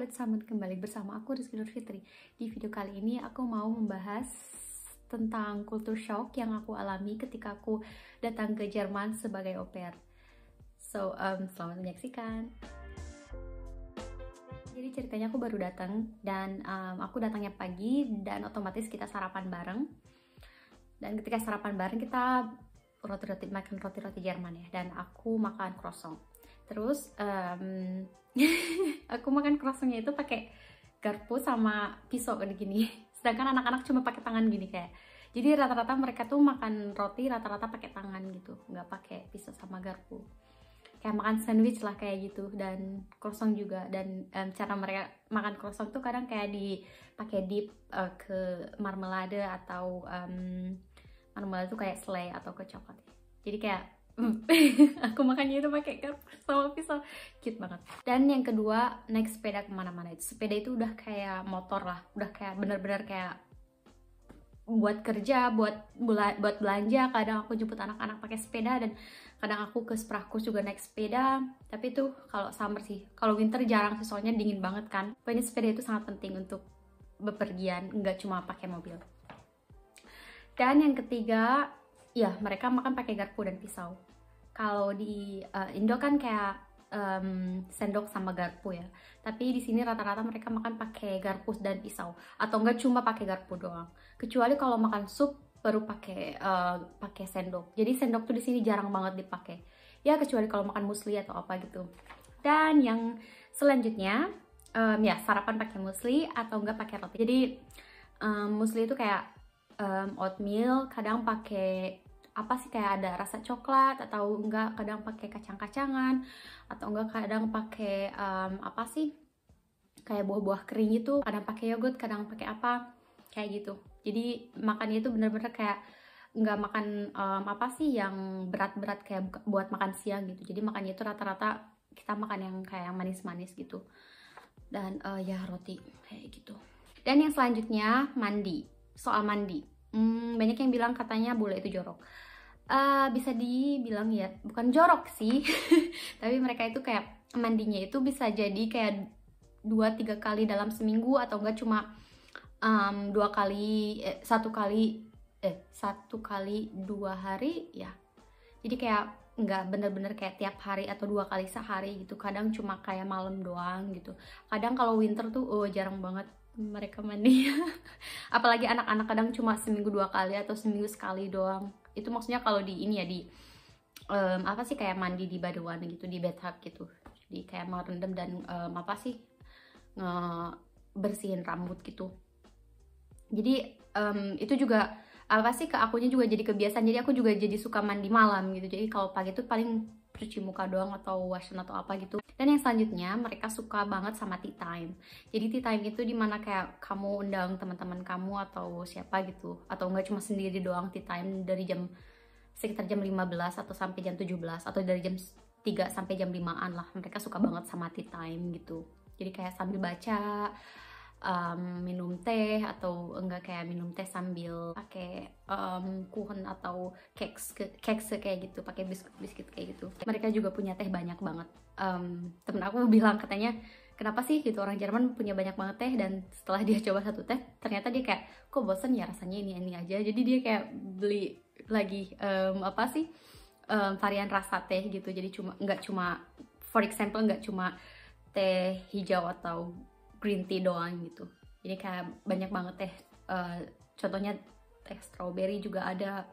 selamat kembali bersama aku Rizky Nur Fitri. Di video kali ini aku mau membahas tentang culture shock yang aku alami ketika aku datang ke Jerman sebagai au pair. Selamat menyaksikan. Jadi ceritanya aku baru datang dan aku datangnya pagi dan otomatis kita sarapan bareng. Dan ketika sarapan bareng kita makan roti-roti Jerman ya, dan aku makan croissant. Terus aku makan croissantnya itu pakai garpu sama pisau kayak gini. Sedangkan anak-anak cuma pakai tangan gini kayak. Jadi rata-rata mereka tuh makan roti rata-rata pakai tangan gitu, nggak pakai pisau sama garpu. Kayak makan sandwich lah kayak gitu, dan croissant juga. Dan cara mereka makan croissant tuh kadang kayak dipakai dip ke marmelade atau marmelade tuh kayak selai atau ke coklat. Jadi kayak aku makannya itu pakai garpu sama pisau, cute banget. Dan yang kedua, naik sepeda kemana-mana. Sepeda itu udah kayak motor lah, udah kayak bener-bener kayak buat kerja, buat belanja. Kadang aku jemput anak-anak pakai sepeda, dan kadang aku ke Sprachkurs juga naik sepeda. Tapi itu kalau summer sih, kalau winter jarang sih, soalnya dingin banget kan. Pokoknya sepeda itu sangat penting untuk bepergian, nggak cuma pakai mobil. Dan yang ketiga, ya mereka makan pakai garpu dan pisau. Kalau di Indo kan kayak sendok sama garpu ya, tapi di sini rata-rata mereka makan pakai garpu dan pisau, atau enggak cuma pakai garpu doang. Kecuali kalau makan sup baru pakai sendok. Jadi sendok tuh di sini jarang banget dipakai. Ya kecuali kalau makan musli atau apa gitu. Dan yang selanjutnya ya sarapan pakai musli atau enggak pakai roti. Jadi musli itu kayak oatmeal, kadang pakai apa sih, kayak ada rasa coklat, atau enggak kadang pakai kacang-kacangan, atau enggak kadang pakai apa sih, kayak buah-buah kering gitu, kadang pakai yogurt, kadang pakai apa kayak gitu. Jadi makannya itu bener-bener kayak nggak makan apa sih yang berat-berat kayak buat makan siang gitu. Jadi makannya itu rata-rata kita makan yang kayak manis-manis gitu, dan ya roti kayak gitu. Dan yang selanjutnya mandi. Soal mandi, banyak yang bilang katanya bule itu jorok. Bisa dibilang ya bukan jorok sih tapi mereka itu kayak mandinya itu bisa jadi kayak 2-3 kali dalam seminggu, atau enggak cuma 2 kali, 1 kali 2 hari ya. Jadi kayak nggak bener-bener kayak tiap hari atau 2 kali sehari gitu. Kadang cuma kayak malam doang gitu. Kadang kalau winter tuh jarang banget mereka mandi. Apalagi anak-anak kadang cuma seminggu 2 kali atau seminggu sekali doang. Itu maksudnya kalau di ini ya, di apa sih, kayak mandi di baduan gitu, di bathtub gitu. Jadi kayak merendam dan apa sih, bersihin rambut gitu. Jadi itu juga apa sih, ke akunya juga jadi kebiasaan. Jadi aku juga jadi suka mandi malam gitu. Jadi kalau pagi tuh paling cuci muka doang atau washing atau apa gitu. Dan yang selanjutnya, mereka suka banget sama tea time. Jadi tea time itu dimana kayak kamu undang teman-teman kamu atau siapa gitu, atau enggak cuma sendiri doang tea time dari sekitar jam 15 atau sampai jam 17, atau dari jam 3 sampai jam 5-an lah. Mereka suka banget sama tea time gitu. Jadi kayak sambil baca, minum teh, atau enggak kayak minum teh sambil pakai kuchen atau keks kayak gitu, pakai biskuit kayak gitu. Mereka juga punya teh banyak banget. Temen aku bilang katanya, kenapa sih gitu orang Jerman punya banyak banget teh, dan setelah dia coba satu teh ternyata dia kayak, kok bosen ya rasanya ini aja. Jadi dia kayak beli lagi apa sih, varian rasa teh gitu. Jadi nggak cuma for example nggak cuma teh hijau atau green tea doang gitu. Jadi kayak banyak banget teh, contohnya teh strawberry juga ada,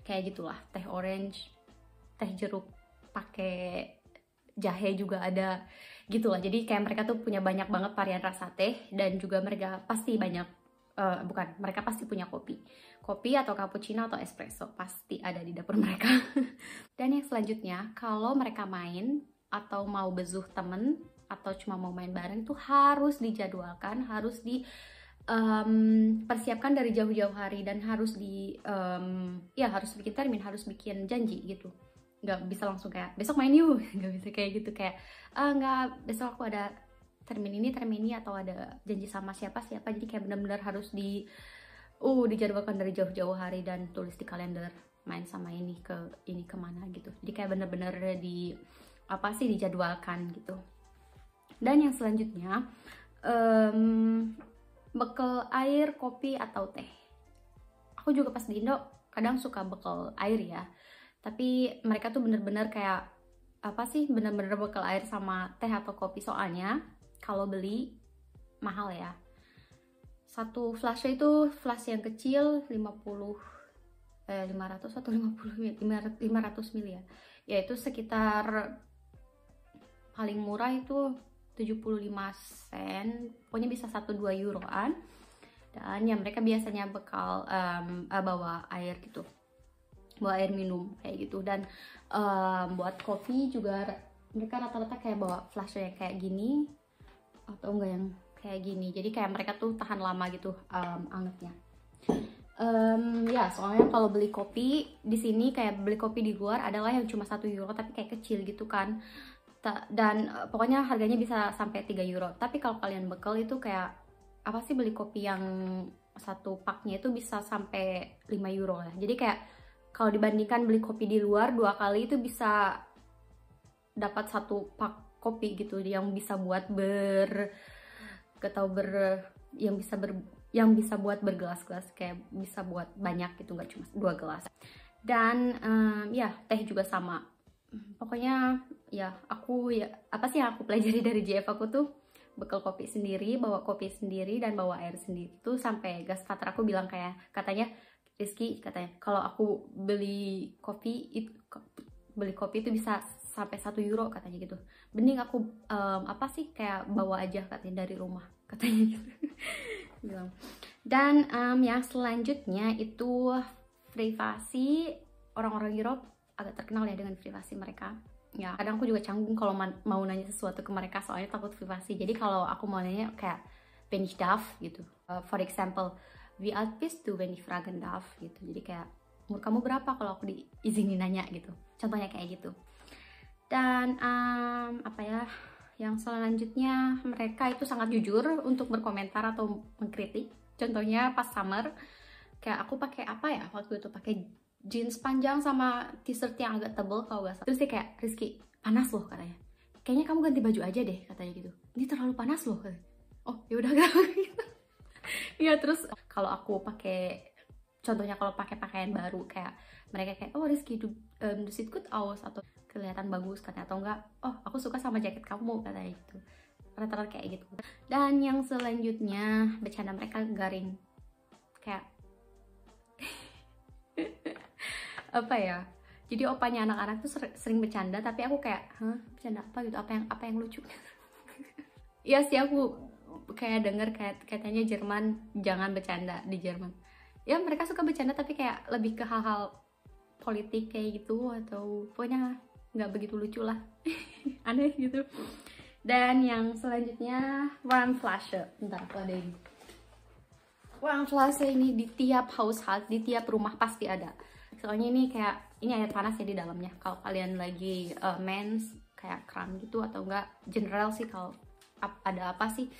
kayak gitulah, teh orange, teh jeruk pakai jahe juga ada gitulah. Jadi kayak mereka tuh punya banyak banget varian rasa teh, dan juga mereka pasti mereka pasti punya kopi atau cappuccino atau espresso pasti ada di dapur mereka. Dan yang selanjutnya, kalau mereka main atau mau besuh temen atau cuma mau main bareng, itu harus dijadwalkan, harus persiapkan dari jauh-jauh hari, dan harus harus bikin termin, harus bikin janji gitu. Nggak bisa langsung kayak besok main yuk, nggak bisa kayak gitu, kayak nggak, besok aku ada termin ini atau ada janji sama siapa. Jadi kayak benar-benar harus dijadwalkan dari jauh-jauh hari, dan tulis di kalender main sama ini kemana gitu. Jadi kayak benar-benar dijadwalkan gitu. Dan yang selanjutnya, bekal air, kopi, atau teh. Aku juga pas di Indo kadang suka bekal air ya, tapi mereka tuh bener-bener kayak apa sih, bener-bener bekal air sama teh atau kopi, soalnya kalau beli mahal ya. Satu flash itu flash yang kecil 500 atau 500 ml ya, yaitu sekitar paling murah itu 75 sen, pokoknya bisa 1-2 euroan. Dan ya mereka biasanya bekal bawa air gitu, bawa air minum kayak gitu. Dan buat kopi juga mereka rata-rata kayak bawa flash yang kayak gini atau enggak yang kayak gini, jadi kayak mereka tuh tahan lama gitu angetnya. Ya soalnya kalau beli kopi di sini, kayak beli kopi di luar adalah yang cuma 1 euro tapi kayak kecil gitu kan, dan pokoknya harganya bisa sampai 3 euro. Tapi kalau kalian bekal itu kayak apa sih, beli kopi yang satu paknya itu bisa sampai 5 euro lah. Jadi kayak kalau dibandingkan beli kopi di luar 2 kali itu bisa dapat 1 pak kopi gitu, yang bisa buat yang bisa buat bergelas-gelas, kayak bisa buat banyak gitu, nggak cuma 2 gelas. Dan ya teh juga sama. Pokoknya ya aku ya apa sih yang aku pelajari dari JF aku tuh, bekal kopi sendiri, bawa kopi sendiri, dan bawa air sendiri. Tuh sampai gaspater aku bilang katanya Rizky, katanya kalau aku beli kopi itu bisa sampai 1 euro katanya gitu. Mending aku apa sih kayak bawa aja katanya dari rumah katanya gitu. Bilang. Dan yang selanjutnya itu privasi. Orang-orang Europe agak terkenal ya dengan privasi mereka. Ya kadang aku juga canggung kalau mau nanya sesuatu ke mereka, soalnya takut privasi. Jadi kalau aku mau nanya kayak wenn ich darf gitu, for example, wie alt bist du wenn ich fragen darf gitu. Jadi kayak umur kamu berapa kalau aku diizinin nanya gitu, contohnya kayak gitu. Dan apa ya, yang selanjutnya mereka itu sangat jujur untuk berkomentar atau mengkritik. Contohnya pas summer, kayak aku pakai apa ya waktu itu, pakai jeans panjang sama t-shirt yang agak tebel kalau gak salah. Terus dia kayak, Rizky, panas loh katanya. Kayaknya kamu ganti baju aja deh katanya gitu. Ini terlalu panas loh katanya. Oh yaudah gitu. Ya terus kalau aku pakai, contohnya kalau pakai pakaian baru, kayak mereka kayak, oh Rizky, du sieht gut aus, atau kelihatan bagus katanya, atau enggak, oh aku suka sama jaket kamu katanya gitu. Rata-rata kayak gitu. Dan yang selanjutnya bercanda mereka garing, kayak apa ya, jadi opanya anak-anak tuh sering bercanda, tapi aku kayak, hah, bercanda apa gitu, apa yang lucu. Iya sih, aku kayak denger katanya Jerman jangan bercanda di Jerman. Ya mereka suka bercanda tapi kayak lebih ke hal-hal politik kayak gitu, atau pokoknya nggak begitu lucu lah. Aneh gitu. Dan yang selanjutnya Warmflasche. Bentar, aku ada ini. Warmflasche ini di tiap household, di tiap rumah pasti ada. Soalnya ini kayak, ini air panas ya di dalamnya. Kalau kalian lagi mens, kayak kram gitu, atau enggak general sih, kalau ada apa sih,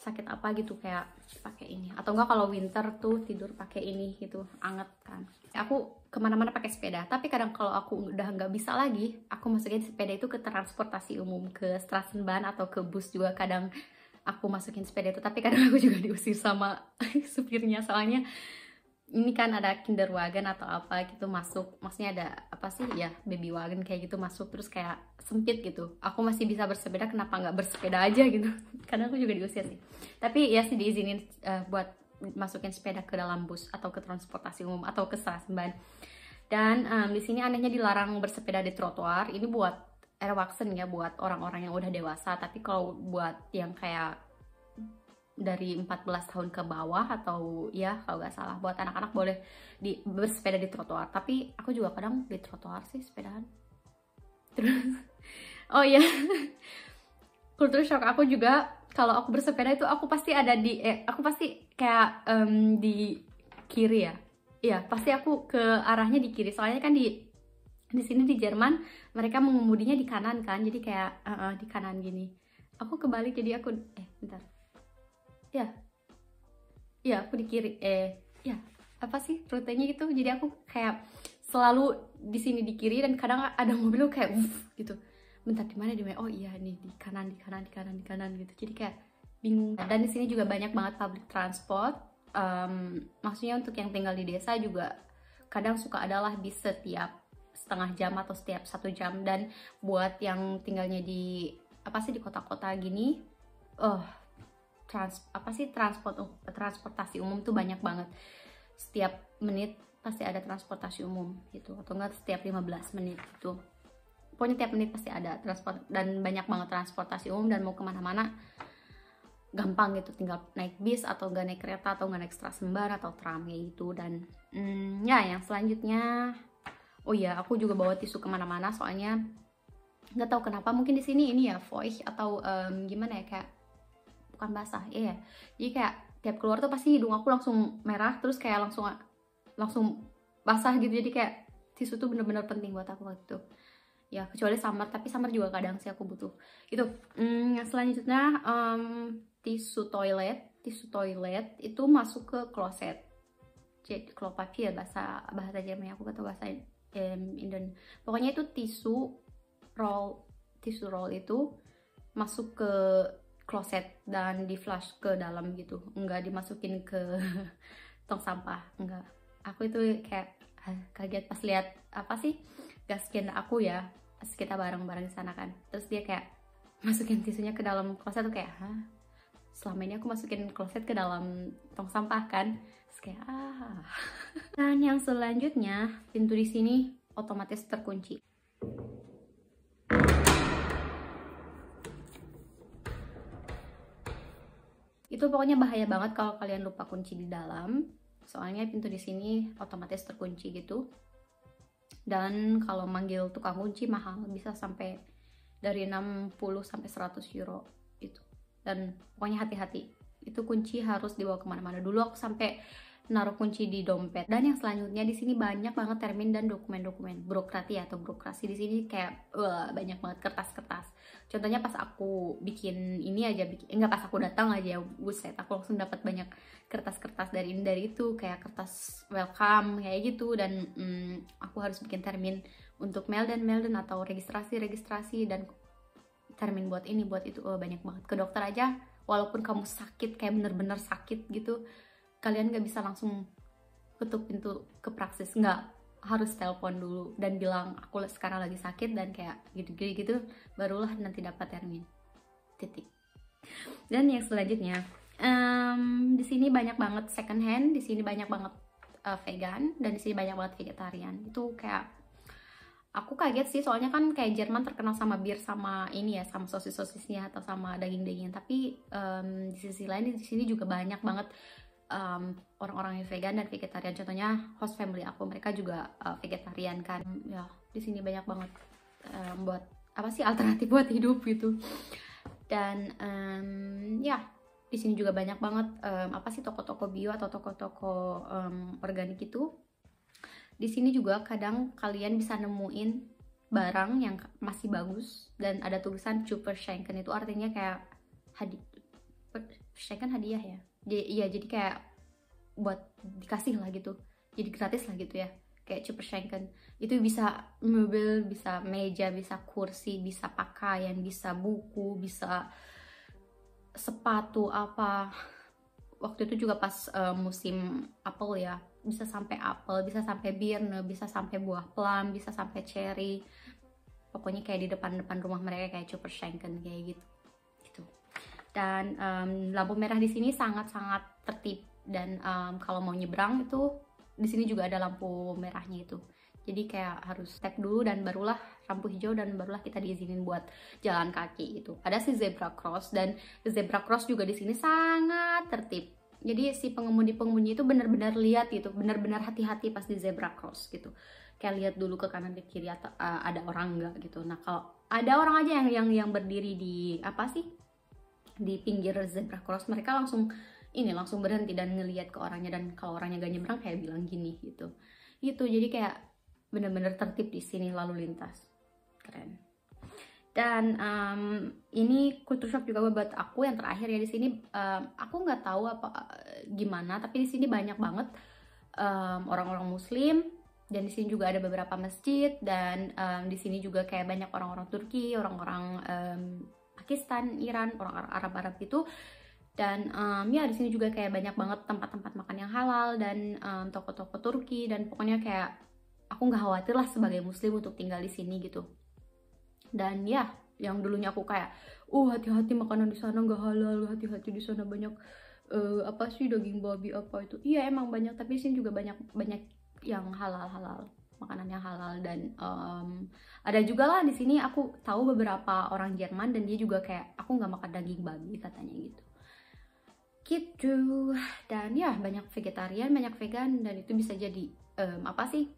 sakit apa gitu, kayak pakai ini. Atau enggak kalau winter tuh tidur pakai ini gitu, anget kan. Aku kemana-mana pakai sepeda, tapi kadang kalau aku udah nggak bisa lagi, aku masukin sepeda itu ke transportasi umum, ke Straßenbahn atau ke bus juga kadang aku masukin sepeda itu. Tapi kadang aku juga diusir sama supirnya, soalnya ini kan ada kinderwagen atau apa gitu masuk, maksudnya ada apa sih ya, baby wagon kayak gitu masuk, terus kayak sempit gitu. Aku masih bisa bersepeda, kenapa nggak bersepeda aja gitu. Kadang aku juga diusir sih, tapi ya sih diizinin buat masukin sepeda ke dalam bus atau ke transportasi umum atau ke Straßenbahn. Dan di sini anehnya dilarang bersepeda di trotoar. Ini buat erwachsen ya, buat orang-orang yang udah dewasa. Tapi kalau buat yang kayak dari 14 tahun ke bawah, atau ya kalau nggak salah buat anak-anak boleh bersepeda di trotoar. Tapi aku juga kadang di trotoar sih sepedaan. Terus oh iya, kultur shock aku juga, kalau aku bersepeda itu aku pasti ada aku pasti kayak di kiri ya. Iya, pasti aku ke arahnya di kiri. Soalnya kan di sini di Jerman mereka mengemudinya di kanan kan. Jadi kayak di kanan gini. Aku kebalik, jadi aku bentar. Ya, aku di kiri. Ya, apa sih rutenya gitu. Jadi aku kayak selalu di sini di kiri, dan kadang ada mobil kayak gitu. Bentar, di mana? Oh iya nih, di kanan gitu. Jadi kayak bingung. Dan di sini juga banyak banget public transport. Maksudnya untuk yang tinggal di desa juga kadang suka adalah bis setiap setengah jam atau setiap 1 jam. Dan buat yang tinggalnya di di kota-kota gini, transportasi umum tuh banyak banget. Setiap menit pasti ada transportasi umum gitu, atau enggak setiap 15 menit gitu. Pokoknya tiap menit pasti ada transport, dan banyak banget transportasi umum. Dan mau kemana-mana gampang gitu, tinggal naik bis atau enggak naik kereta atau enggak naik Strasembar atau tram gitu. Dan ya yang selanjutnya, oh ya aku juga bawa tisu kemana-mana, soalnya nggak tahu kenapa, mungkin di sini ini ya feucht atau gimana ya, kayak bukan basah ya, jadi kayak tiap keluar tuh pasti hidung aku langsung merah, terus kayak langsung basah gitu. Jadi kayak tisu tuh bener-bener penting buat aku waktu itu ya, kecuali summer, tapi summer juga kadang sih aku butuh itu. Selanjutnya tisu toilet itu masuk ke kloset, jadi klopapier bahasa Jerman, aku gak tahu bahasa Indo. Pokoknya itu tisu roll itu masuk ke kloset dan di flush ke dalam gitu, enggak dimasukin ke tong sampah, enggak. Aku itu kayak kaget pas lihat gasken aku ya, pas kita bareng-bareng di sana kan, terus dia kayak masukin tisunya ke dalam kloset tuh kayak, selama ini aku masukin kloset ke dalam tong sampah kan, terus kayak Dan yang selanjutnya, pintu di sini otomatis terkunci. Itu pokoknya bahaya banget kalau kalian lupa kunci di dalam, soalnya pintu di sini otomatis terkunci gitu. Dan kalau manggil tukang kunci mahal, bisa sampai dari 60 sampai 100 euro itu. Dan pokoknya hati-hati, itu kunci harus dibawa kemana-mana. Dulu aku sampai naruh kunci di dompet. Dan yang selanjutnya, di sini banyak banget termin dan dokumen-dokumen birokrasi di sini, kayak banyak banget kertas-kertas. Contohnya pas aku bikin ini aja, pas aku datang aja, buset, aku langsung dapat banyak kertas-kertas dari itu, kayak kertas welcome kayak gitu. Dan aku harus bikin termin untuk mail dan atau registrasi dan termin buat ini buat itu. Banyak banget. Ke dokter aja, walaupun kamu sakit kayak bener-bener sakit gitu, kalian gak bisa langsung ketuk pintu ke praksis, nggak, harus telepon dulu dan bilang aku sekarang lagi sakit dan kayak gitu, barulah nanti dapat termin, titik. Dan yang selanjutnya, di sini banyak banget second hand, di sini banyak banget vegan, dan di sini banyak banget vegetarian. Itu kayak aku kaget sih, soalnya kan kayak Jerman terkenal sama bir sama ini ya, sama sosis-sosisnya atau sama daging-dagingan. Tapi di sisi lain di sini juga banyak banget orang-orang yang vegan dan vegetarian. Contohnya host family aku, mereka juga vegetarian kan. Ya, di sini banyak banget buat alternatif buat hidup gitu. Dan ya, di sini juga banyak banget toko-toko bio atau toko-toko organik itu. Di sini juga kadang kalian bisa nemuin barang yang masih bagus dan ada tulisan Super Schenken, itu artinya kayak hadiah ya. Iya, jadi kayak buat dikasih lah gitu, jadi gratis lah gitu ya, kayak Super Schenken. Itu bisa mobil, bisa meja, bisa kursi, bisa pakaian, bisa buku, bisa sepatu apa. Waktu itu juga pas musim apel ya, bisa sampai apel, bisa sampai birne, bisa sampai buah plum, bisa sampai cherry. Pokoknya kayak di depan rumah mereka kayak Super Schenken kayak gitu. Dan lampu merah di sini sangat-sangat tertib. Dan kalau mau nyebrang itu di sini juga ada lampu merahnya itu. Jadi kayak harus tap dulu dan barulah lampu hijau dan barulah kita diizinin buat jalan kaki itu. Ada si zebra cross, dan zebra cross juga di sini sangat tertib. Jadi si pengemudi itu benar-benar lihat gitu, benar-benar hati-hati pas di zebra cross gitu. Kayak lihat dulu ke kanan ke kiri atau ada orang enggak gitu. Nah, kalau ada orang aja yang berdiri di di pinggir zebra cross, mereka langsung berhenti dan ngelihat ke orangnya, dan kalau orangnya gak nyebrang kayak bilang gini gitu. Jadi kayak bener-bener tertib di sini lalu lintas, keren. Dan ini culture shock juga buat aku yang terakhir ya di sini. Aku nggak tahu gimana, tapi di sini banyak banget orang-orang Muslim, dan di sini juga ada beberapa masjid, dan di sini juga kayak banyak orang-orang Turki, orang-orang Pakistan, Iran, orang Arab gitu. Dan ya di sini juga kayak banyak banget tempat-tempat makan yang halal dan toko-toko Turki, dan pokoknya kayak aku nggak khawatir lah sebagai muslim untuk tinggal di sini gitu. Dan ya, yang dulunya aku kayak hati-hati makanan di sana nggak halal, hati-hati di sana banyak apa sih daging babi apa itu. Iya emang banyak, tapi di sini juga banyak yang halal, makanan yang halal. Dan ada juga lah di sini aku tahu beberapa orang Jerman dan dia juga kayak aku nggak makan daging babi katanya gitu. Dan ya banyak vegetarian, banyak vegan, dan itu bisa jadi apa sih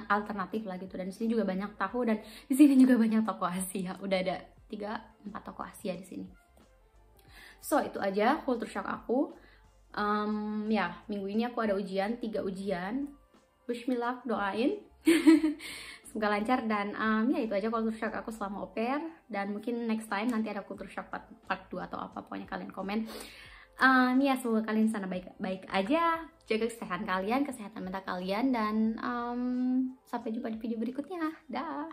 alternatif lah gitu. Dan di sini juga banyak tahu, dan di sini juga banyak toko Asia. Udah ada 3-4 toko Asia di sini. So itu aja culture shock aku. Ya minggu ini aku ada ujian, 3 ujian. Bismillah, doain semoga lancar. Dan ya itu aja culture shock aku selama au pair. Dan mungkin next time nanti ada culture shock part 2 atau apa, pokoknya kalian komen. Ya semoga kalian sana baik aja, jaga kesehatan kalian, kesehatan mental kalian, dan sampai jumpa di video berikutnya. Dah.